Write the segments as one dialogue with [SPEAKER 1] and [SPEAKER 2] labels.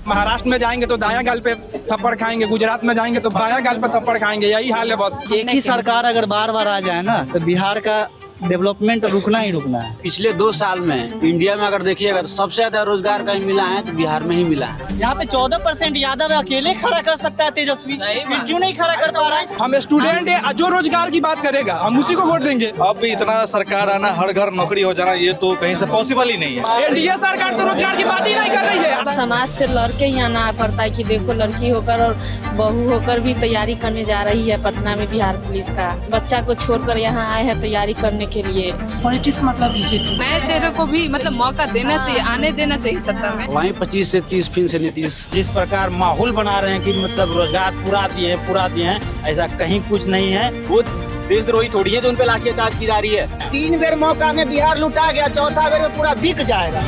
[SPEAKER 1] महाराष्ट्र में जाएंगे तो दायां गाल पे थप्पड़ खाएंगे, गुजरात में जाएंगे तो बायां गाल पे थप्पड़ खाएंगे, यही हाल है बस।
[SPEAKER 2] एक ही सरकार अगर बार बार आ जाए ना तो बिहार का डेवलपमेंट रुकना ही रुकना है।
[SPEAKER 3] पिछले 2 साल में इंडिया में अगर देखिएगा तो सबसे ज्यादा रोजगार कहीं मिला है तो बिहार में ही मिला है।
[SPEAKER 2] यहाँ पे 14% यादव अकेले खड़ा कर सकता है तेजस्वी, क्यों नहीं खड़ा कर पा रहा है?
[SPEAKER 1] हम स्टूडेंट है, जो रोजगार की बात करेगा हम उसी को वोट देंगे।
[SPEAKER 4] अब भी इतना सरकार आना, हर घर नौकरी हो जाना, ये तो कहीं से पॉसिबल ही नहीं है।
[SPEAKER 1] एनडीए सरकार तो रोजगार की बात ही नहीं कर रही है।
[SPEAKER 5] समाज से लड़के ही आना पड़ता है कि देखो लड़की होकर और बहू होकर भी तैयारी करने जा रही है पटना में बिहार पुलिस का। बच्चा को छोड़कर यहाँ आए हैं तैयारी करने के लिए।
[SPEAKER 6] पॉलिटिक्स मतलब बीजेपी, नए चेहरे को भी मतलब मौका देना चाहिए, आने देना चाहिए सत्ता में।
[SPEAKER 3] वहीं 25 से 30 फिर से नीतीश
[SPEAKER 7] जिस प्रकार माहौल बना रहे हैं कि मतलब रोजगार पूरा दिए हैं, ऐसा कहीं कुछ नहीं है।
[SPEAKER 3] वो देशद्रोही थोड़ी है जो उन पे लाठीचार्ज की जा रही है।
[SPEAKER 8] 3 बेर मौका में बिहार लुटा गया, चौथा बेर में पूरा बिक जाएगा।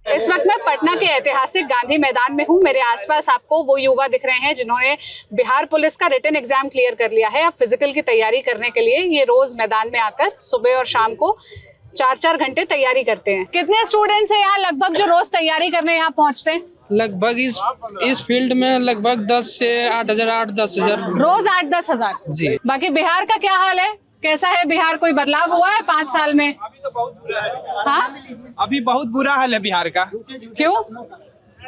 [SPEAKER 6] इस वक्त मैं पटना के ऐतिहासिक गांधी मैदान में हूँ। मेरे आसपास आपको वो युवा दिख रहे हैं जिन्होंने बिहार पुलिस का रिटन एग्जाम क्लियर कर लिया है। अब फिजिकल की तैयारी करने के लिए ये रोज मैदान में आकर सुबह और शाम को 4-4 घंटे तैयारी करते हैं। कितने स्टूडेंट्स हैं यहाँ लगभग जो रोज तैयारी करने यहाँ पहुँचते हैं?
[SPEAKER 9] लगभग इस फील्ड में लगभग 10 से 8,000 8-10 हजार
[SPEAKER 6] रोज 8-10 हजार
[SPEAKER 9] जी।
[SPEAKER 6] बाकी बिहार का क्या हाल है, कैसा है बिहार? कोई बदलाव हुआ है 5 साल में? हाँ,
[SPEAKER 1] अभी बहुत बुरा हाल है बिहार का।
[SPEAKER 6] क्यों?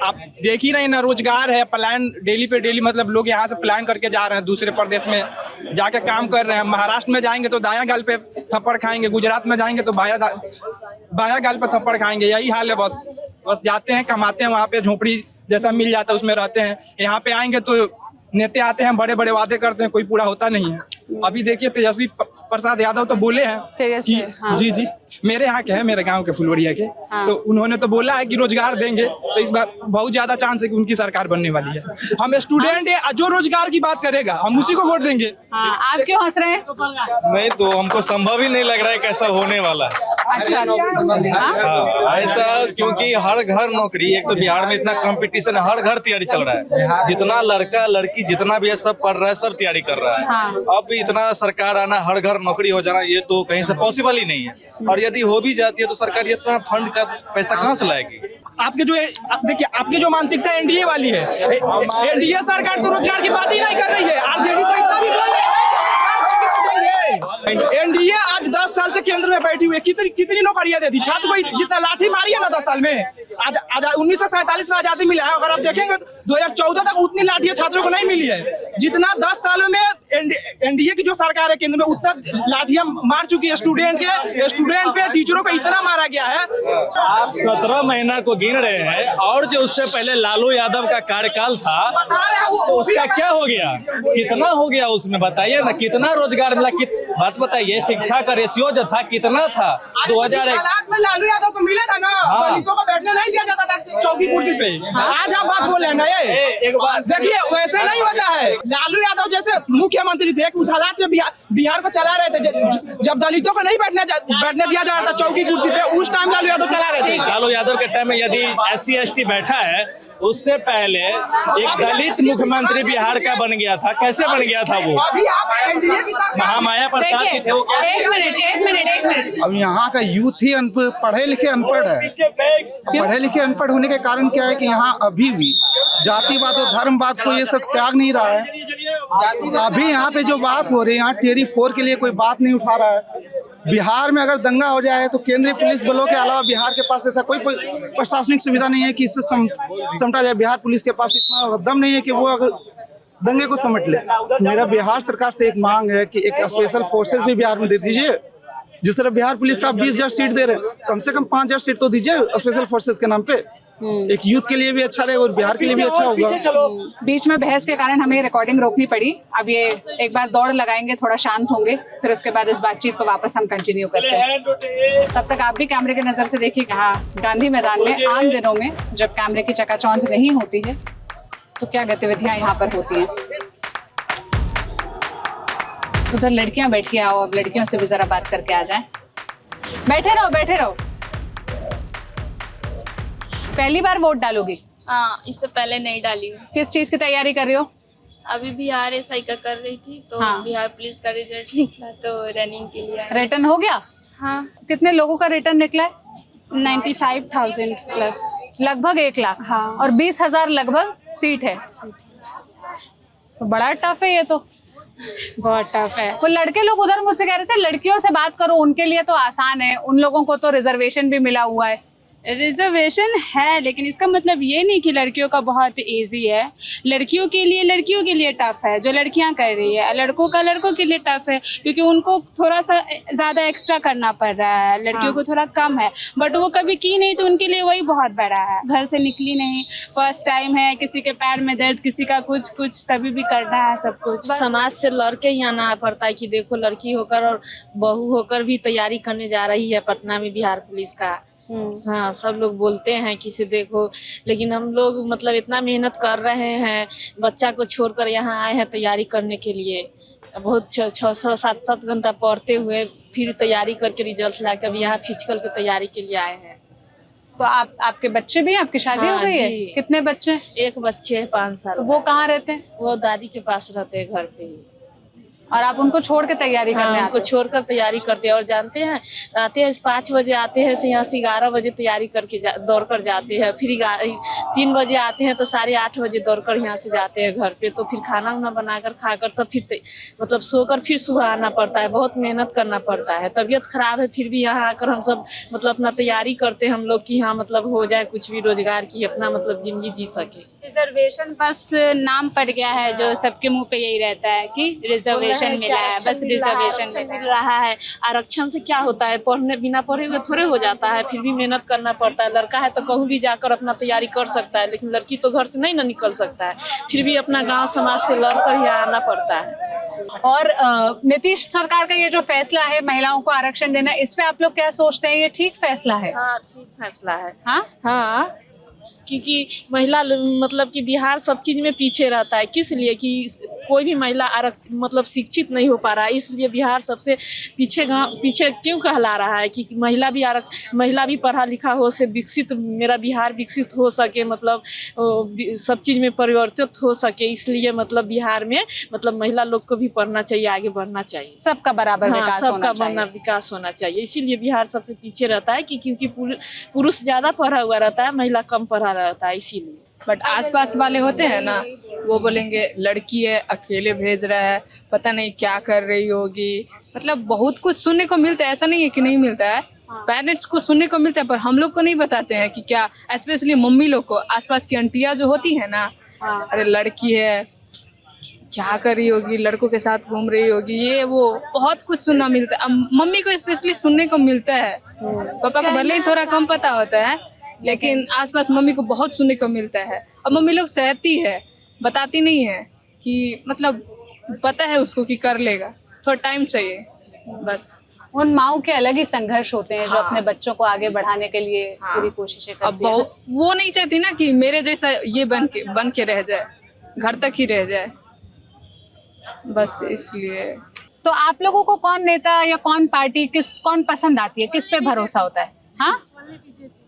[SPEAKER 1] आप देख ही रहे ना, रोजगार है, प्लान डेली पे डेली, मतलब लोग यहाँ से प्लान करके जा रहे हैं, दूसरे प्रदेश में जाके काम कर रहे हैं। महाराष्ट्र में जाएंगे तो दायां गाल पे थप्पड़ खाएंगे, गुजरात में जाएंगे तो बायां गाल पे थप्पड़ खाएंगे, यही हाल है बस। बस जाते हैं, कमाते हैं, वहाँ पे झोपड़ी जैसा मिल जाता है उसमें रहते हैं। यहाँ पे आएंगे तो नेता आते हैं, बड़े बड़े वादे करते हैं, कोई पूरा होता नहीं है। अभी देखिए तेजस्वी प्रसाद यादव तो बोले हैं कि
[SPEAKER 6] हाँ।
[SPEAKER 1] जी मेरे यहाँ के हैं, मेरे गांव के फुलवरिया के,
[SPEAKER 6] हाँ।
[SPEAKER 1] तो उन्होंने तो बोला है कि रोजगार देंगे, तो इस बार बहुत ज्यादा चांस है कि उनकी सरकार बनने वाली है। हम स्टूडेंट है, जो रोजगार की बात करेगा हम उसी को वोट देंगे।
[SPEAKER 6] हाँ, आप क्यों हंस रहे हैं?
[SPEAKER 4] नहीं तो हमको संभव ही नहीं लग रहा है कैसा होने वाला है।
[SPEAKER 6] अच्छा,
[SPEAKER 4] हाँ, ऐसा क्योंकि हर घर नौकरी, एक तो बिहार में इतना कंपटीशन है, हर घर तैयारी चल रहा है, जितना लड़का लड़की जितना भी है सब पढ़ रहा है, सब तैयारी कर रहा है।
[SPEAKER 6] हाँ।
[SPEAKER 4] अब इतना सरकार आना, हर घर नौकरी हो जाना, ये तो कहीं से पॉसिबल ही नहीं है। और यदि हो भी जाती है तो सरकार इतना फंड का पैसा कहाँ से लाएगी?
[SPEAKER 1] आपके जो देखिए, आपकी जो मानसिकता एनडीए वाली है, एनडीए सरकार तो रोजगार की बात ही नहीं कर रही है। आरजेडी तो इतना भी बोल रही है, एनडीए आज 10 साल से केंद्र में बैठी हुई है, कितनी नौकरियां दे दी छात्र को? जितना लाठी मारी है ना 10 साल में, आज 1947 में आजादी मिला है, अगर आप देखेंगे 2014 तक उतनी लाठियां छात्रों को नहीं मिली है जितना 10 सालों में एनडीए की जो सरकार है केंद्र में उतना लाठियां मार चुकी है। स्टूडेंट पे टीचरों को इतना मारा गया है।
[SPEAKER 4] आप 17 महीना को गिन रहे हैं, और जो उससे पहले लालू यादव का कार्यकाल था तो उसका क्या हो गया, कितना हो गया उसमें बताइए ना, कितना रोजगार मिला? बात बताइए, शिक्षा का रेशियो जो था कितना था? 2001
[SPEAKER 1] में लालू यादव को मिला था ना, दलितों को बैठने नहीं दिया जाता था चौकी कुर्सी पे। आज आप बात बोल रहे हैं ना, ये
[SPEAKER 4] एक बात
[SPEAKER 1] देखिए वैसे नहीं होता है। लालू यादव जैसे मुख्यमंत्री थे उस हालात में बिहार को चला रहे थे, जब दलितों को नहीं बैठने दिया जा रहा था चौकी कुर्सी पे, उस टाइम लालू यादव चला रहे थे।
[SPEAKER 4] लालू यादव के टाइम में यदि SC ST बैठा है, उससे पहले एक दलित मुख्यमंत्री बिहार का बन गया था। कैसे बन गया था वो?
[SPEAKER 1] अभी आप एनडीए की सरकार,
[SPEAKER 4] महामाया प्रसाद जी थे वो।
[SPEAKER 6] एक मिनट।
[SPEAKER 10] अब यहाँ का यूथ ही पढ़े लिखे अनपढ़ है। पढ़े लिखे अनपढ़ होने के कारण क्या है कि यहाँ अभी भी जातिवाद और धर्मवाद को ये सब त्याग नहीं रहा है। अभी यहाँ पे जो बात हो रही है, यहाँ टियर 4 के लिए कोई बात नहीं उठा रहा है। बिहार में अगर दंगा हो जाए तो केंद्रीय पुलिस बलों के अलावा बिहार के पास ऐसा कोई प्रशासनिक सुविधा नहीं है कि इससे समटा जाए। बिहार पुलिस के पास इतना दम नहीं है कि वो अगर दंगे को समट ले। मेरा बिहार सरकार से एक मांग है कि एक स्पेशल फोर्सेस भी बिहार में दे दीजिए। जिस तरह बिहार पुलिस का आप 20,000 सीट दे रहे हैं, कम से कम 5,000 सीट तो दीजिए स्पेशल फोर्सेस के नाम पे। एक यूथ के लिए भी अच्छा रहेगा और बिहार के लिए भी अच्छा होगा।
[SPEAKER 6] बीच में बहस के कारण हमें रिकॉर्डिंग रोकनी पड़ी। अब ये एक बार दौड़ लगाएंगे, थोड़ा शांत होंगे, फिर उसके बाद इस बातचीत को वापस हम कंटिन्यू करते हैं। तब तक आप भी कैमरे के नजर से देखिए। कहा गांधी मैदान में आम दिनों में जब कैमरे की चकाचौंध नहीं होती है तो क्या गतिविधियां यहाँ पर होती हैं। उधर लड़कियां बैठी आओ, अब लड़कियों से भी जरा बात करके आ जाएं। बैठे रहो। पहली बार वोट डालोगी?
[SPEAKER 5] हाँ, इससे पहले नहीं डाली।
[SPEAKER 6] किस चीज की तैयारी कर रही हो?
[SPEAKER 5] अभी बिहार एसआई का कर रही थी तो
[SPEAKER 6] हाँ।
[SPEAKER 5] बिहार पुलिस का रिजल्ट निकला तो रनिंग के लिए आए।
[SPEAKER 6] रिटर्न हो गया?
[SPEAKER 5] हाँ,
[SPEAKER 6] कितने लोगों का रिटर्न निकला है?
[SPEAKER 5] 95,000 प्लस।
[SPEAKER 6] लगभग 1 लाख।
[SPEAKER 5] हाँ।
[SPEAKER 6] और 20,000 लगभग सीट है। तो बड़ा टफ है ये तो।
[SPEAKER 5] बहुत टफ है।
[SPEAKER 6] वो लड़के लोग उधर मुझसे कह रहे थे लड़कियों से बात करो, उनके लिए तो आसान है, उन लोगों को तो रिजर्वेशन भी मिला हुआ है।
[SPEAKER 5] रिजर्वेशन है लेकिन इसका मतलब ये नहीं कि लड़कियों का बहुत इजी है। लड़कियों के लिए टफ है जो लड़कियां कर रही है, लड़कों के लिए टफ है क्योंकि उनको थोड़ा सा ज़्यादा एक्स्ट्रा करना पड़ रहा है, लड़कियों को थोड़ा कम है। बट वो कभी की नहीं तो उनके लिए वही बहुत बड़ा है। घर से निकली नहीं, फर्स्ट टाइम है, किसी के पैर में दर्द, किसी का कुछ तभी भी करना है सब कुछ। समाज से लड़के ही आना पड़ता है कि देखो लड़की होकर और बहू होकर भी तैयारी करने जा रही है पटना में बिहार पुलिस का। हाँ, सब लोग बोलते हैं कि से देखो, लेकिन हम लोग मतलब इतना मेहनत कर रहे हैं, बच्चा को छोड़कर यहाँ आए हैं तैयारी करने के लिए। बहुत 6-7 घंटा पढ़ते हुए फिर तैयारी करके रिजल्ट लाकर अभी यहाँ फिजिकल की तैयारी के लिए आए हैं।
[SPEAKER 6] तो आपके बच्चे भी हैं? आपकी शादी हो गई है? कितने बच्चे हैं?
[SPEAKER 5] एक बच्चे है 5 साल।
[SPEAKER 6] तो वो कहाँ रहते हैं?
[SPEAKER 5] वो दादी के पास रहते हैं घर पे ही।
[SPEAKER 6] और आप उनको छोड़ के तैयारी करने आते
[SPEAKER 5] उनको
[SPEAKER 6] हो?
[SPEAKER 5] छोड़कर तैयारी करते हैं। और जानते हैं आते हैं 5 बजे आते हैं यहाँ से 11 बजे तैयारी करके दौड़ कर जाते हैं। फिर 3 बजे आते हैं तो 8:30 बजे दौड़ कर यहाँ से जाते हैं घर पे। तो फिर खाना उना बनाकर खाकर तो फिर मतलब सोकर फिर सुबह आना पड़ता है। बहुत मेहनत करना पड़ता है। तबीयत खराब है फिर भी यहाँ आकर हम सब मतलब अपना तैयारी करते हैं हम लोग कि हाँ मतलब हो जाए कुछ भी रोजगार की, अपना मतलब जिंदगी जी सके। रिजर्वेशन बस नाम पड़ गया है, जो सबके मुंह पे यही रहता है कि रिजर्वेशन मिला है, बस रिजर्वेशन मिल रहा है। आरक्षण से क्या होता है, पढ़ने बिना पढ़े हुए थोड़े हो जाता है, फिर भी मेहनत करना पड़ता है। लड़का है तो कहूँ भी जाकर अपना तैयारी कर सकता है, लेकिन लड़की तो घर से नहीं ना निकल सकता है, फिर भी अपना गाँव समाज से लड़कर ही आना पड़ता है।
[SPEAKER 6] और नीतीश सरकार का ये जो फैसला है महिलाओं को आरक्षण देना, इस पे आप लोग क्या सोचते हैं? ये ठीक फैसला है?
[SPEAKER 5] हाँ, ठीक फैसला है।
[SPEAKER 6] हाँ,
[SPEAKER 5] क्योंकि महिला मतलब कि बिहार सब चीज़ में पीछे रहता है। किस लिए कि कोई भी महिला मतलब शिक्षित नहीं हो पा रहा है, इसलिए बिहार सबसे पीछे क्यों कहला रहा है कि महिला भी पढ़ा लिखा हो से विकसित, मेरा बिहार विकसित हो सके, मतलब सब चीज़ में परिवर्तित हो सके। इसलिए मतलब बिहार में मतलब महिला लोग को भी पढ़ना चाहिए, आगे बढ़ना चाहिए,
[SPEAKER 6] सबका बराबर
[SPEAKER 5] विकास होना चाहिए। इसीलिए बिहार सबसे पीछे रहता है कि क्योंकि पुरुष ज़्यादा पढ़ा हुआ रहता है, महिला कम पढ़ा रहता है, इसीलिए।
[SPEAKER 9] बट आसपास वाले होते हैं ना, वो बोलेंगे लड़की है, अकेले भेज रहा है, पता नहीं क्या कर रही होगी। मतलब बहुत कुछ सुनने को मिलता है, ऐसा नहीं है कि नहीं मिलता है। पेरेंट्स को सुनने को मिलता है पर हम लोग को नहीं बताते हैं कि क्या, स्पेशली मम्मी लोग को। आसपास की आंटियाँ जो होती है ना, अरे लड़की है, क्या कर रही होगी, लड़कों के साथ घूम रही होगी, ये वो बहुत कुछ सुनना मिलता है। मम्मी को स्पेशली सुनने को मिलता है, पापा को भले ही थोड़ा कम पता होता है, लेकिन आसपास मम्मी को बहुत सुनने को मिलता है। और मम्मी लोग सहती है, बताती नहीं है कि मतलब पता है उसको कि कर लेगा, थोड़ा टाइम चाहिए बस।
[SPEAKER 6] उन माओं के अलग ही संघर्ष होते हैं जो अपने बच्चों को आगे बढ़ाने के लिए पूरी कोशिशें करती हैं।
[SPEAKER 9] अब वो नहीं चाहती ना कि मेरे जैसा ये बन के रह जाए, घर तक ही रह जाए, बस इसलिए।
[SPEAKER 6] तो आप लोगों को कौन नेता या कौन पार्टी कौन पसंद आती है, किस पे भरोसा होता है? हाँ,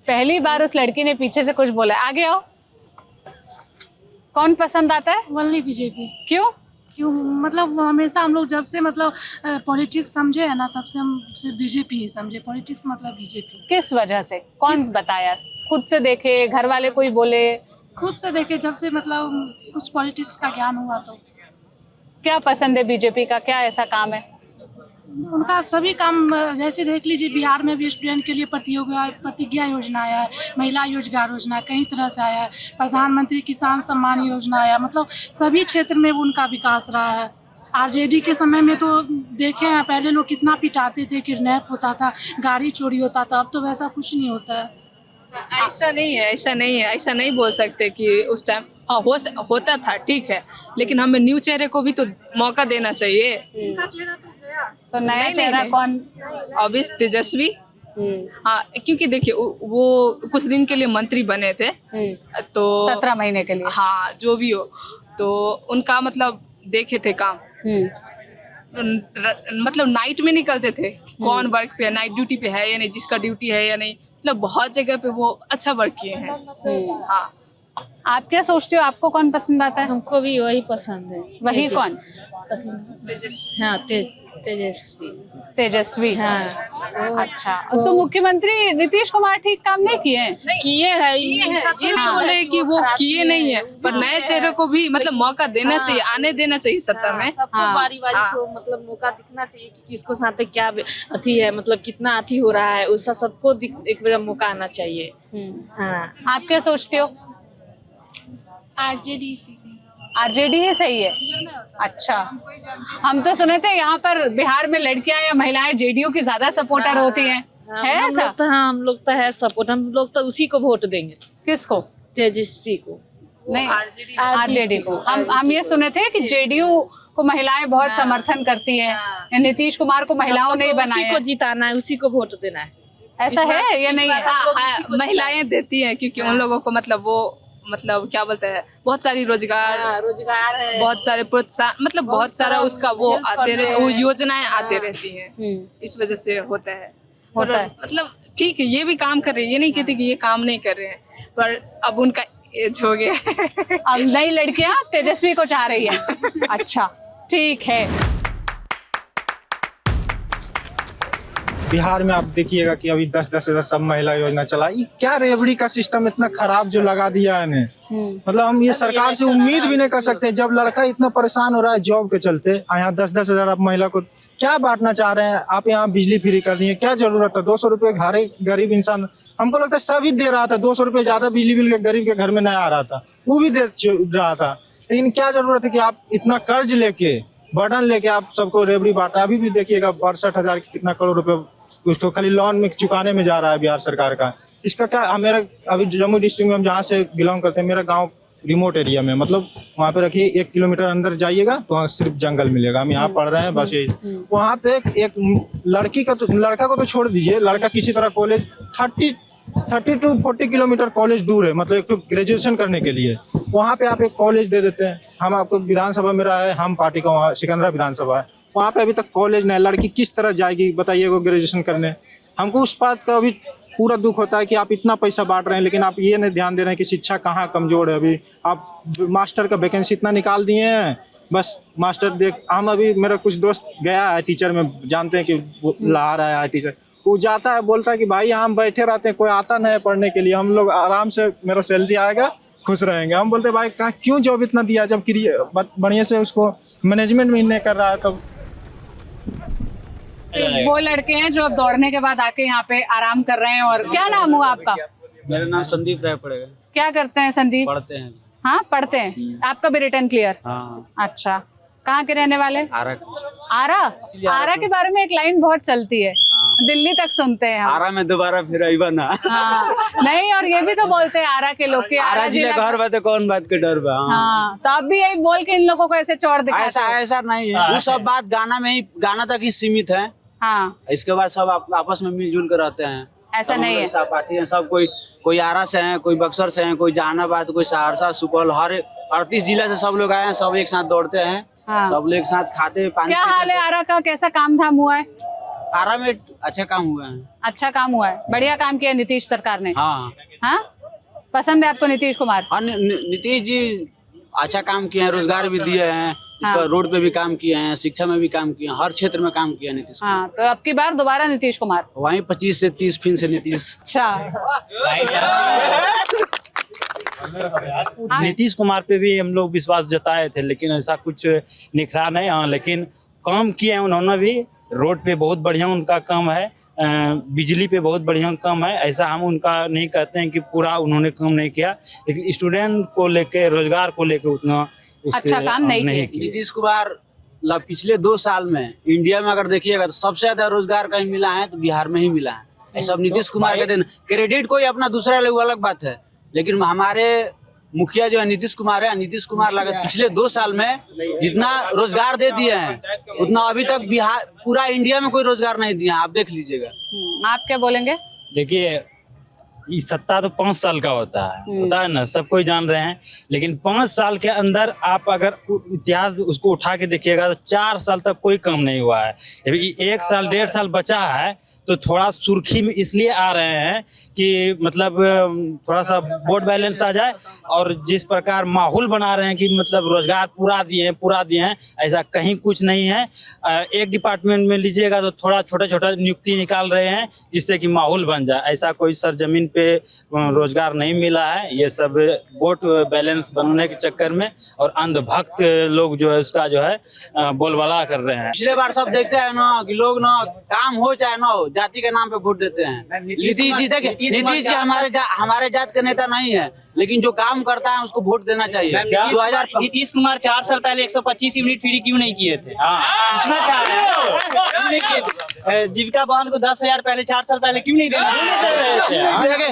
[SPEAKER 6] पहली बार उस लड़की ने पीछे से कुछ बोला, आगे आओ। कौन पसंद आता है?
[SPEAKER 5] Only BJP.
[SPEAKER 6] क्यों?
[SPEAKER 5] मतलब हमेशा हम लोग जब से मतलब पॉलिटिक्स समझे है ना, तब से हम सिर्फ बीजेपी ही समझे। पॉलिटिक्स मतलब बीजेपी।
[SPEAKER 6] किस वजह से? कौन बताया? खुद से देखे, घर वाले कोई बोले?
[SPEAKER 5] खुद से देखे, जब से मतलब कुछ पॉलिटिक्स का ज्ञान हुआ। तो
[SPEAKER 6] क्या पसंद है बीजेपी का, क्या ऐसा काम है
[SPEAKER 5] उनका? सभी काम, जैसे देख लीजिए बिहार में भी स्टूडेंट के लिए प्रतिज्ञा योजना आया है, महिला रोजगार योजना कई तरह से आया है, प्रधानमंत्री किसान सम्मान योजना आया, मतलब सभी क्षेत्र में उनका विकास रहा है। आरजेडी के समय में तो देखे हैं, पहले लोग कितना पिटाते थे, किडनैप होता था, गाड़ी चोरी होता था, अब तो वैसा कुछ नहीं होता है।
[SPEAKER 9] ऐसा नहीं बोल सकते कि उस टाइम होता था, ठीक है, लेकिन हमें न्यू चेहरे को भी तो मौका देना चाहिए।
[SPEAKER 6] तो नया चेहरा कौन?
[SPEAKER 9] ऑब्वियस तेजस्वी। हाँ, क्योंकि देखिए वो कुछ दिन के लिए मंत्री बने थे, तो
[SPEAKER 6] 17 महीने के लिए।
[SPEAKER 9] हाँ, जो भी हो, तो उनका मतलब देखे थे काम, मतलब नाइट में निकलते थे, कौन वर्क पे है, नाइट ड्यूटी पे है या नहीं, जिसका ड्यूटी है या नहीं, मतलब बहुत जगह पे वो अच्छा वर्क किए हैं। हाँ,
[SPEAKER 6] आप क्या सोचते हो, आपको कौन पसंद आता है?
[SPEAKER 5] हमको भी वही पसंद है।
[SPEAKER 6] वही कौन?
[SPEAKER 5] हाँ, तेजस्वी।
[SPEAKER 6] तेजस्वी।
[SPEAKER 5] हाँ।
[SPEAKER 6] अच्छा, तो मुख्यमंत्री नीतीश कुमार ठीक काम नहीं किए हैं?
[SPEAKER 9] किए हैं, ये नहीं बोले कि वो किए नहीं है, पर नए चेहरे को भी मतलब मौका देना चाहिए, आने देना चाहिए सत्ता में।
[SPEAKER 5] सबको बारी बारी से मतलब मौका दिखना चाहिए कि किसको साथ क्या अथी है, मतलब कितना अथी हो रहा है, उसका सबको एक बार मौका आना चाहिए। हाँ।
[SPEAKER 6] आप क्या सोचते हो?
[SPEAKER 5] आरजेडी
[SPEAKER 6] आरजेडी ही सही है। अच्छा, हम तो सुने थे यहाँ पर बिहार में लड़कियां या महिलाएं जेडीयू की ज्यादा सपोर्टर होती हैं, है ऐसा?
[SPEAKER 5] हम लोग तो है सपोर्ट, हम लोग तो उसी को वोट देंगे।
[SPEAKER 6] किसको?
[SPEAKER 5] तेजस्वी को
[SPEAKER 6] नहीं, आरजेडी को। हम ये सुने थे कि जेडीयू को महिलाएं बहुत समर्थन करती है, नीतीश कुमार को महिलाओं ने बनाया,
[SPEAKER 5] उसी को जिताना है, उसी को वोट देना है।
[SPEAKER 6] ऐसा है या नहीं है?
[SPEAKER 9] हाँ, महिलाएं देती हैं क्योंकि उन लोगों को मतलब वो मतलब क्या बोलते हैं, बहुत सारी रोजगार
[SPEAKER 5] है,
[SPEAKER 9] बहुत सारे प्रोत्साहन, मतलब बहुत सारा उसका वो आते रहते, वो योजनाएं आते रहती हैं, इस वजह से होता है। मतलब ठीक है, ये भी काम कर रहे हैं, ये नहीं कहते कि ये काम नहीं कर रहे हैं, पर अब उनका एज हो गया है।
[SPEAKER 6] अब नई लड़कियां तेजस्वी को चाह रही है। अच्छा, ठीक है।
[SPEAKER 10] बिहार में आप देखिएगा कि अभी 10-10 हजार सब महिला योजना चला। ये क्या रेवड़ी का सिस्टम इतना खराब जो लगा दिया है इन्हें। मतलब हम ये सरकार से उम्मीद भी नहीं कर सकते, जब लड़का इतना परेशान हो रहा है जॉब के चलते। यहाँ 10-10 हजार आप महिला को क्या बांटना चाह रहे हैं आप? यहाँ बिजली फ्री कर दिए, क्या जरूरत है? 200 रुपये हर एक गरीब इंसान, हमको लगता है सभी दे रहा था। 200 रुपये ज्यादा बिजली बिल के गरीब के घर में नहीं आ रहा था, वो भी दे रहा था। लेकिन क्या जरूरत है कि आप इतना कर्ज लेके, बर्डन लेके आप सबको रेवड़ी बांटा? अभी भी देखिएगा 62,000 कितना करोड़ रुपए उसको खाली लोन में चुकाने में जा रहा है बिहार सरकार का। इसका क्या? मेरा अभी जम्मू डिस्ट्रिक्ट में हम जहाँ से बिलोंग करते हैं, मेरा गांव रिमोट एरिया में, मतलब वहाँ पे रखिए 1 किलोमीटर अंदर जाइएगा तो वहाँ सिर्फ जंगल मिलेगा। हम यहाँ पढ़ रहे हैं बस यही। वहाँ पे एक लड़की का तो, लड़का को तो छोड़ दीजिए, लड़का किसी तरह कॉलेज 30 to 40 किलोमीटर कॉलेज दूर है, मतलब एक तो ग्रेजुएशन करने के लिए वहाँ पे आप एक कॉलेज दे देते हैं। हम आपको विधानसभा में रहा है, हम पार्टी का वहाँ सिकंदरा विधानसभा है, वहाँ पे अभी तक कॉलेज नहीं। लड़की किस तरह जाएगी बताइए वो ग्रेजुएशन करने? हमको उस बात का अभी पूरा दुख होता है कि आप इतना पैसा बांट रहे हैं, लेकिन आप ये नहीं ध्यान दे रहे हैं कि शिक्षा कहाँ कमजोर है। अभी आप मास्टर का वैकेंसी इतना निकाल दिए हैं, बस मास्टर देख। हम अभी मेरा कुछ दोस्त गया है टीचर में, जानते हैं कि वो ला रहा है टीचर, वो जाता है बोलता है कि भाई हम बैठे रहते हैं, कोई आता नहीं है पढ़ने के लिए, हम लोग आराम से मेरा सैलरी आएगा खुश रहेंगे। हम बोलते भाई क्यों जॉब इतना दिया जब बढ़िया से उसको मैनेजमेंट भी नहीं कर रहा है। तब
[SPEAKER 6] वो लड़के हैं जो अब दौड़ने के बाद आके यहाँ पे आराम कर रहे हैं। और क्या नाम हुआ आपका?
[SPEAKER 3] मेरा नाम संदीप राय पड़ेगा।
[SPEAKER 6] क्या करते हैं संदीप?
[SPEAKER 3] पढ़ते हैं।
[SPEAKER 6] हाँ, पढ़ते हैं। आपका भी रिटर्न क्लियर?
[SPEAKER 3] हाँ।
[SPEAKER 6] अच्छा, कहाँ के रहने वाले?
[SPEAKER 3] आरा।
[SPEAKER 6] आरा के बारे में एक लाइन बहुत चलती है, दिल्ली तक सुनते हैं हम।
[SPEAKER 3] आरा में दोबारा फिर आईबा ना।
[SPEAKER 6] हाँ, नहीं, और ये भी तो बोलते हैं आरा के लोग,
[SPEAKER 3] आरा जिले घर बात कौन बात के डर बा।
[SPEAKER 6] हाँ, तो अब भी यही बोल के इन लोगों को ऐसे चौड़ दिखाते हो।
[SPEAKER 3] ऐसा नहीं है, वो सब बात गाना तक ही सीमित है।
[SPEAKER 6] हाँ,
[SPEAKER 3] इसके बाद सब आपस में मिलजुल कर रहते हैं।
[SPEAKER 6] ऐसा नहीं है।
[SPEAKER 3] सब पार्टी है, सब कोई आरा से है, कोई बक्सर से है, कोई जहानाबाद, कोई सहरसा, सुपौल, हर 38 जिला से सब लोग आए हैं, सब एक साथ दौड़ते हैं।
[SPEAKER 6] हाँ।
[SPEAKER 3] सब लोग एक साथ खाते पानी।
[SPEAKER 6] क्या हाल है आरा का? कैसा काम धाम हुआ है?
[SPEAKER 3] आरा में अच्छा काम हुआ है।
[SPEAKER 6] अच्छा काम हुआ है, बढ़िया काम किया नीतीश सरकार ने।
[SPEAKER 3] हाँ,
[SPEAKER 6] हाँ, पसंद है आपको नीतीश कुमार?
[SPEAKER 3] और नीतीश जी अच्छा काम किए हैं, रोजगार भी दिए हैं, इसका रोड पे भी काम किए हैं, शिक्षा में भी काम किए हैं, हर क्षेत्र में काम किया नीतीश कुमार।
[SPEAKER 6] हाँ, तो अब की बार दोबारा नीतीश कुमार?
[SPEAKER 3] वहीं 25 से 30 फिर से नीतीश।
[SPEAKER 6] अच्छा,
[SPEAKER 7] नीतीश कुमार पे भी हम लोग विश्वास जताए थे, लेकिन ऐसा कुछ निखरा नहीं। हाँ, लेकिन काम किए हैं उन्होंने भी। रोड पे बहुत बढ़िया उनका काम है, बिजली पे बहुत बढ़िया काम है। ऐसा हम उनका नहीं कहते हैं कि पूरा उन्होंने काम नहीं किया, लेकिन स्टूडेंट को लेके, रोजगार को लेके उतना
[SPEAKER 6] अच्छा काम नहीं किया।
[SPEAKER 3] नीतीश कुमार पिछले 2 साल में इंडिया में अगर देखिएगा तो सबसे ज्यादा रोजगार कहीं मिला है तो बिहार में ही मिला है। ऐसा नीतीश कुमार के दिन क्रेडिट कोई अपना दूसरा ले, वो अलग बात है, लेकिन हमारे मुखिया जो है नीतीश कुमार है। नीतीश कुमार लगा पिछले 2 साल में जितना रोजगार दे दिए हैं उतना अभी तक बिहार पूरा इंडिया में कोई रोजगार नहीं दिया, आप देख लीजिएगा।
[SPEAKER 6] आप क्या बोलेंगे?
[SPEAKER 7] देखिए, ये सत्ता तो 5 साल का होता है ना, सब कोई जान रहे हैं, लेकिन 5 साल के अंदर आप अगर इतिहास उसको उठा के देखिएगा तो 4 साल तक कोई काम नहीं हुआ है। जब 1 साल 1.5 साल बचा है तो थोड़ा सुर्खी में इसलिए आ रहे हैं कि मतलब थोड़ा सा वोट बैलेंस आ जाए, और जिस प्रकार माहौल बना रहे हैं कि मतलब रोजगार पूरा दिए हैं, ऐसा कहीं कुछ नहीं है। एक डिपार्टमेंट में लीजिएगा तो थोड़ा छोटा नियुक्ति निकाल रहे हैं जिससे कि माहौल बन जाए, ऐसा कोई सरजमीन पे रोजगार नहीं मिला है। ये सब वोट बैलेंस बनने के चक्कर में और अंधभक्त लोग जो है उसका जो है बोलबाला कर रहे हैं।
[SPEAKER 3] पिछले बार सब देखते हैं ना कि लोग ना काम हो चाहे ना हो, जाति के नाम पे वोट देते हैं। नीतीश जी देखिए, नीतीश जी हमारे जात के नेता नहीं है, लेकिन जो काम करता है उसको वोट देना चाहिए। 2000
[SPEAKER 2] नीतीश कुमार 4 साल पहले 125 यूनिट फ्री क्यों नहीं किए थे? पूछना चाह रहे हैं, क्यों नहीं किए थे? जीविका बहन को 10,000 पहले 4 साल पहले क्यों नहीं देना?
[SPEAKER 3] देखिए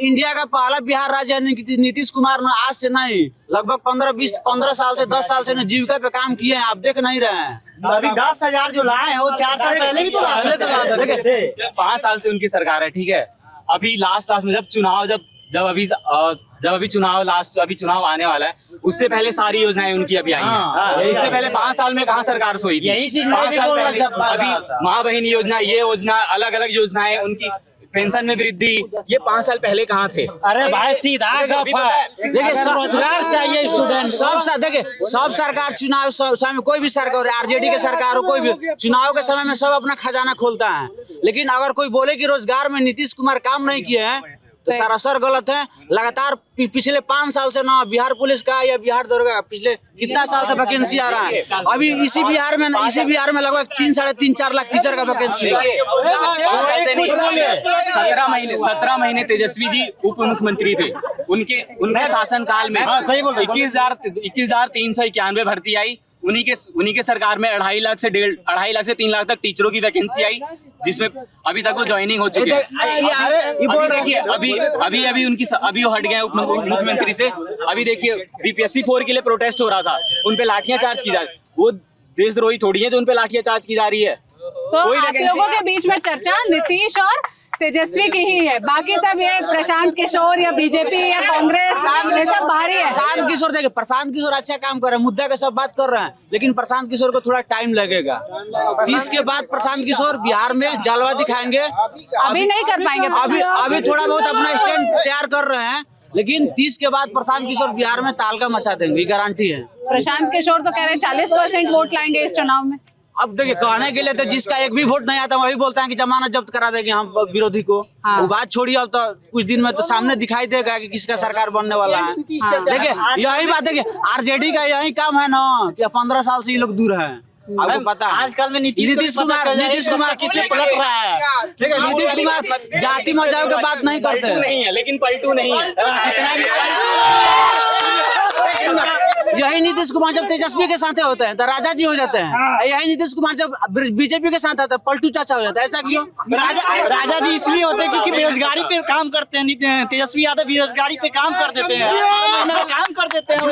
[SPEAKER 3] इंडिया का पहला बिहार राज्य नीतीश कुमार ने आज से नहीं, लगभग 15 साल से 10 साल से न जीविका पे काम किए हैं, आप देख नहीं रहे हैं।
[SPEAKER 2] अभी 10,000 जो लाए हैं वो 4 साल पहले भी तो ला सकते थे।
[SPEAKER 11] 5 साल से उनकी सरकार है, ठीक है। अभी लास्ट में जब अभी चुनाव आने वाला है, उससे पहले सारी योजनाएं उनकी अभी आई हैं। इससे पहले 5 साल में कहाँ सरकार सोई थी? 5 साल पहले अभी माँ बहन योजना, ये योजना, अलग अलग योजनाएं, उनकी पेंशन में वृद्धि, ये 5 साल पहले कहाँ थे?
[SPEAKER 7] अरे भाई सीधा
[SPEAKER 3] देखिए
[SPEAKER 7] रोजगार चाहिए स्टूडेंट
[SPEAKER 3] देखिए सब सरकार चुनाव समय, कोई भी सरकार, आरजेडी के सरकार हो, कोई भी चुनाव के समय में सब अपना खजाना खोलता है। लेकिन अगर कोई बोले कि रोजगार में नीतीश कुमार काम नहीं किए हैं तो सरासर गलत है। लगातार पिछले 5 साल से ना बिहार पुलिस का या बिहार दरोगा पिछले कितना साल से वैकेंसी आ रहा है। अभी इसी बिहार में लगभग 3-4 लाख टीचर का वैकेंसी है।
[SPEAKER 11] 17 महीने तेजस्वी जी उप मुख्यमंत्री थे, उनके शासन काल में 21,391 भर्ती आई। उन्हीं के सरकार में 2.5 लाख से 3 लाख तक टीचरों की वैकेंसी आई, जिसमें अभी तक वो ज्वाइनिंग हो चुके हैं। अभी वो हट गए उप मुख्यमंत्री से। अभी देखिए बीपीएससी 4 के लिए प्रोटेस्ट हो रहा था, उन पे लाठियां चार्ज की जा रही। वो देशद्रोही थोड़ी है जो उन पे लाठियां चार्ज की जा रही है।
[SPEAKER 6] तो आप लोगों के बीच में चर्चा नीतीश और तेजस्वी की ही है, बाकी सब ये प्रशांत किशोर या बीजेपी या कांग्रेस ये सब बाहरी है।
[SPEAKER 3] प्रशांत किशोर देखिए, प्रशांत किशोर अच्छा काम कर रहे हैं, मुद्दा के सब बात कर रहे हैं, लेकिन प्रशांत किशोर को थोड़ा टाइम लगेगा। 30 के बाद प्रशांत किशोर बिहार में जलवा दिखाएंगे।
[SPEAKER 6] अभी नहीं कर पाएंगे,
[SPEAKER 3] अभी थोड़ा बहुत अपना स्टैंड तैयार कर रहे हैं, लेकिन 30 के बाद प्रशांत किशोर बिहार में तालका मचा देंगे, गारंटी है।
[SPEAKER 6] प्रशांत किशोर तो कह रहे हैं 40% वोट लाएंगे इस चुनाव में।
[SPEAKER 3] अब देखिए कहने के लिए तो जिसका एक भी वोट नहीं आता वही बोलता है कि जमानत जब्त करा देंगे हम विरोधी को।
[SPEAKER 6] हाँ।
[SPEAKER 3] वो बात छोड़िए, अब तो कुछ दिन में तो सामने दिखाई देगा कि किसका सरकार बनने वाला है। देखिए यही बात, देखिए आरजेडी का यही काम है ना कि 15 साल से ये लोग दूर है। आपको पता है
[SPEAKER 2] आजकल में नीतीश कुमार किसे पलट रहा है?
[SPEAKER 3] देखिए नीतीश कुमार जाति मजाओ की बात नहीं करते
[SPEAKER 11] नहीं है, लेकिन पलटू नहीं है।
[SPEAKER 3] यही नीतीश कुमार जब तेजस्वी के साथ होते हैं तो राजा जी हो जाते हैं। यही नीतीश कुमार जब बीजेपी के साथ आता है पलटू चाचा हो जाता है। ऐसा क्यों?
[SPEAKER 2] राजा जी इसलिए होते हैं क्योंकि बेरोजगारी पे काम करते हैं। तेजस्वी यादव बेरोजगारी पे काम कर देते हैं, काम कर देते हैं।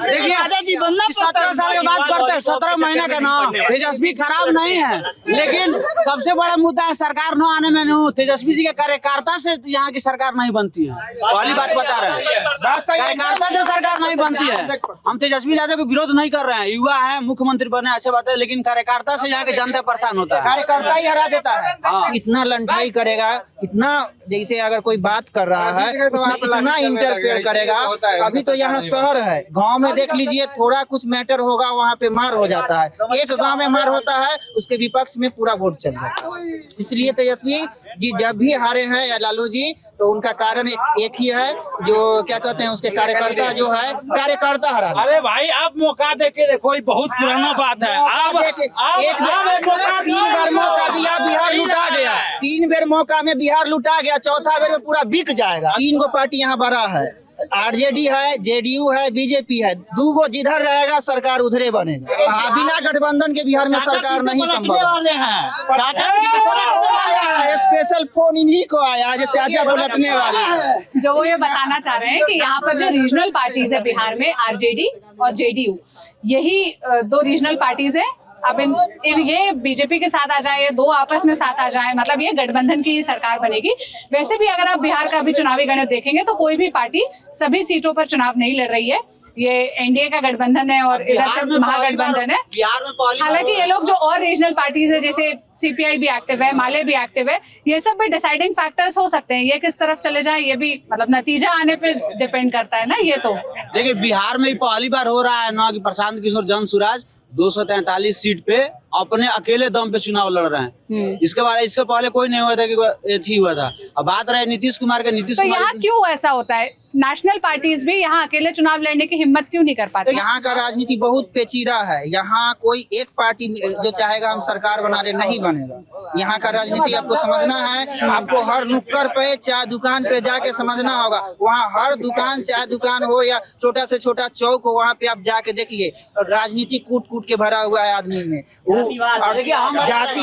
[SPEAKER 3] देखिए
[SPEAKER 2] राजा जी बनना
[SPEAKER 3] 17 साल के बाद करते हैं, 17 महीने का ना। तेजस्वी खराब नहीं है, लेकिन सबसे बड़ा मुद्दा है सरकार न आने में। तेजस्वी जी के कार्यकर्ता से यहाँ की सरकार नहीं बनती है, पहली बात बता रहे हैं। कार्यकर्ता से सरकार नहीं बनती है। हम तेजस्वी यादव को विरोध नहीं कर रहे हैं, युवा है, मुख्यमंत्री बने, अच्छी बात है, लेकिन कार्यकर्ता से यहाँ की जनता परेशान होता है।
[SPEAKER 8] कार्यकर्ता ही हरा देता है। इतना लंढाई करेगा, इतना जैसे अगर कोई बात कर रहा है उसमें इतना इंटरफेयर करेगा। अभी तो यहाँ शहर है, गांव में देख लीजिए थोड़ा कुछ मैटर होगा वहाँ पे मार हो जाता है। एक गांव में मार होता है उसके विपक्ष में पूरा वोट चल जाता है। इसलिए तेजस्वी जी जब भी हारे हैं या लालू जी, तो उनका कारण एक ही है, जो क्या कहते हैं उसके कार्यकर्ता जो है, कार्यकर्ता हरा।
[SPEAKER 7] अरे भाई आप मौका देके देखो, ये बहुत पुराना बात है।
[SPEAKER 8] एक बार 3 बार मौका दिया, बिहार लुटा गया। 3 बार मौका में बिहार लुटा गया, चौथा बार में पूरा बिक जाएगा। 3 गो पार्टी यहाँ बड़ा है, आरजेडी है, जेडीयू है, बीजेपी है। 2 गो जिधर रहेगा सरकार उधरे बनेगा। बिना गठबंधन के बिहार में सरकार नहीं संभव है। स्पेशल फोन इन्हीं को आया जो चाचा पलटने वाले हैं।
[SPEAKER 6] जो वो ये बताना चाह रहे हैं कि यहाँ पर जो रीजनल पार्टीज है बिहार में, आरजेडी और जेडीयू, यही 2 रीजनल पार्टीज है। अब इन ये बीजेपी के साथ आ जाए, ये 2 आपस में साथ आ जाए, मतलब ये गठबंधन की सरकार बनेगी। वैसे भी अगर आप बिहार का भी चुनावी गणित देखेंगे तो कोई भी पार्टी सभी सीटों पर चुनाव नहीं लड़ रही है। ये एनडीए का गठबंधन है और इधर से महागठबंधन है।
[SPEAKER 3] बिहार में पहली
[SPEAKER 6] हालांकि ये लोग जो और रीजनल पार्टीज है जैसे सीपीआई भी एक्टिव है, माले भी एक्टिव है, ये सब भी डिसाइडिंग फैक्टर्स हो सकते हैं। ये किस तरफ चले जाए ये भी मतलब नतीजा आने पे डिपेंड करता है ना। ये तो
[SPEAKER 3] देखिए बिहार में ही पहली बार हो रहा है ना कि प्रशांत किशोर जनसुराज 243 सीट पे अपने अकेले दम पे चुनाव लड़ रहे हैं। इसके पहले कोई नहीं हुआ था कि हुआ था। अब बात रहे नीतीश कुमार के, नीतीश
[SPEAKER 6] तो
[SPEAKER 3] कुमार
[SPEAKER 6] यहाँ क्यों ऐसा होता है? नेशनल पार्टीज भी यहाँ अकेले चुनाव लड़ने की हिम्मत क्यों नहीं कर पाते?
[SPEAKER 8] यहाँ का राजनीति बहुत पेचीदा है। यहाँ कोई एक पार्टी जो चाहेगा हम सरकार बना ले नहीं बनेगा। यहाँ का राजनीति आपको समझना है। आपको हर नुक्कड़ पे चाय दुकान पे जाके समझना होगा। वहाँ हर दुकान, चाय दुकान हो या छोटा से छोटा चौक हो, वहाँ पे आप जाके देखिए राजनीति कूट कूट के भरा हुआ है आदमी में। जाति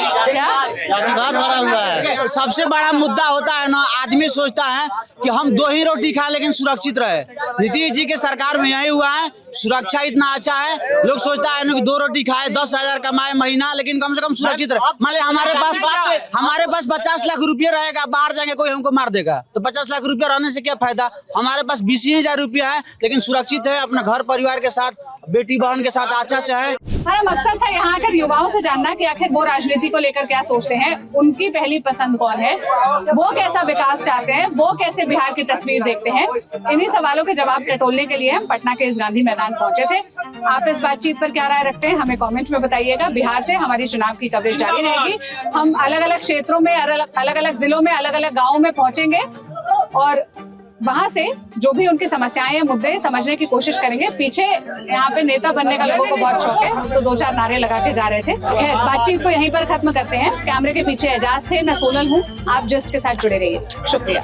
[SPEAKER 3] भरा हुआ है। सबसे बड़ा मुद्दा होता है ना, आदमी सोचता है कि हम 2 ही रोटी खाए लेकिन सुरक्षित रहे। नीतीश जी के सरकार में यही हुआ है, सुरक्षा इतना अच्छा है, लोग सोचता है ना कि 2 रोटी खाए 10,000 कमाए महीना लेकिन कम से कम सुरक्षित रहे। मान ली हमारे पास 50 लाख रुपया रहेगा, बाहर जाएंगे कोई हमको मार देगा तो 50 लाख रुपया रहने से क्या फायदा? हमारे पास 20,000 रुपया है लेकिन सुरक्षित है, अपना घर परिवार के साथ, बेटी बहन के साथ अच्छा से है।
[SPEAKER 6] हमारा मकसद था यहाँ आकर युवाओं से जानना कि आखिर वो राजनीति को लेकर क्या सोचते हैं, उनकी पहली पसंद कौन है, वो कैसा विकास चाहते हैं, वो कैसे बिहार की तस्वीर देखते हैं। इन्हीं सवालों के जवाब टटोलने के लिए हम पटना के इस गांधी मैदान पहुंचे थे। आप इस बातचीत पर क्या राय रखते हैं हमें कमेंट में बताइएगा। बिहार से हमारी चुनाव की कवरेज जारी रहेगी। हम अलग अलग क्षेत्रों में, अलग अलग जिलों में, अलग अलग गाँवों में पहुंचेंगे और वहां से जो भी उनकी समस्याएं हैं, मुद्दे समझने की कोशिश करेंगे। पीछे यहाँ पे नेता बनने का लोगों को बहुत शौक है तो 2-4 नारे लगा के जा रहे थे। बातचीत को यहीं पर खत्म करते हैं। कैमरे के पीछे एजाज थे, मैं सोनल हूँ। आप जस्ट के साथ जुड़े रहिए। शुक्रिया।